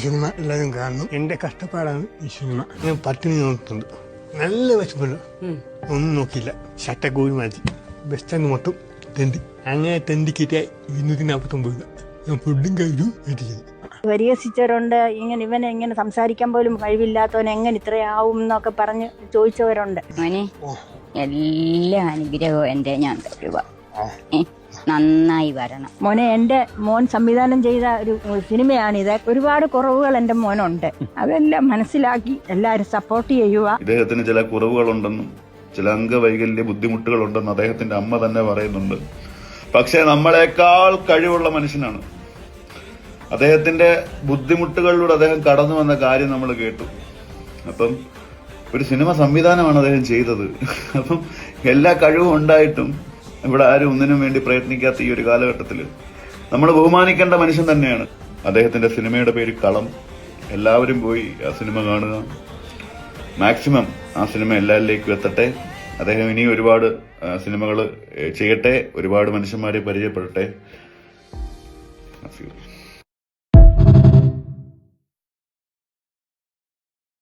Cinema എല്ലാവരും കാണുന്നു. എന്റെ കഷ്ടപ്പാടാണ് ഈ സിനിമ. ഞാൻ പട്ടിണി നോക്കുന്നുണ്ട്, നല്ല വിശപ്പുണ്ട്, ഒന്നും നോക്കിയില്ല. ഷട്ടക്കൂടി മാറ്റി ബസ് സ്റ്റാൻഡ് മൊത്തം തെണ്ടി, അങ്ങനെ തെണ്ടിക്കിട്ടേ 249 രൂപ. ഞാൻ ഫുഡും കഴിച്ചു എത്തിച്ചത്. പരിഹസിച്ചവരുണ്ട്, ഇവനെ ഇങ്ങനെ സംസാരിക്കാൻ പോലും കഴിവില്ലാത്തവൻ എങ്ങനെ ഇത്രയാവും എന്നൊക്കെ പറഞ്ഞ് ചോദിച്ചവരുണ്ട്. മോനെ എല്ലാ അനുഗ്രഹവും എൻ്റെ ഞാൻ തരുക, നന്നായി വരണം മോനെ. എൻ്റെ മോൻ സംവിധാനം ചെയ്ത ഒരു സിനിമയാണിത്. ഒരുപാട് കുറവുകൾ എൻ്റെ മോനുണ്ട്, അതെല്ലാം മനസ്സിലാക്കി എല്ലാവരും സപ്പോർട്ട് ചെയ്യുക. ഇദ്ദേഹത്തിന് ചില കുറവുകളുണ്ടെന്നും ചില അംഗവൈകല്യ ബുദ്ധിമുട്ടുകളുണ്ടെന്ന് അദ്ദേഹത്തിന്റെ അമ്മ തന്നെ പറയുന്നുണ്ട്. പക്ഷേ നമ്മളെക്കാൾ കഴിവുള്ള മനുഷ്യനാണ്. അദ്ദേഹത്തിന്റെ ബുദ്ധിമുട്ടുകളിലൂടെ അദ്ദേഹം കടന്നു വന്ന കാര്യം നമ്മൾ കേട്ടു. അപ്പം ഒരു സിനിമ സംവിധാനമാണ് അദ്ദേഹം ചെയ്തത്. അപ്പം എല്ലാ കഴിവും ഉണ്ടായിട്ടും ഇവിടെ ആരും ഒന്നിനും വേണ്ടി പ്രയത്നിക്കാത്ത ഈ ഒരു കാലഘട്ടത്തിൽ നമ്മൾ ബഹുമാനിക്കേണ്ട മനുഷ്യൻ തന്നെയാണ്. അദ്ദേഹത്തിന്റെ സിനിമയുടെ പേര് കളം. എല്ലാവരും പോയി ആ സിനിമ കാണുക. മാക്സിമം ആ സിനിമ എല്ലാവരിലേക്കും എത്തട്ടെ. അദ്ദേഹം ഇനി ഒരുപാട് സിനിമകൾ ചെയ്യട്ടെ, ഒരുപാട് മനുഷ്യന്മാരെ പരിചയപ്പെടട്ടെ.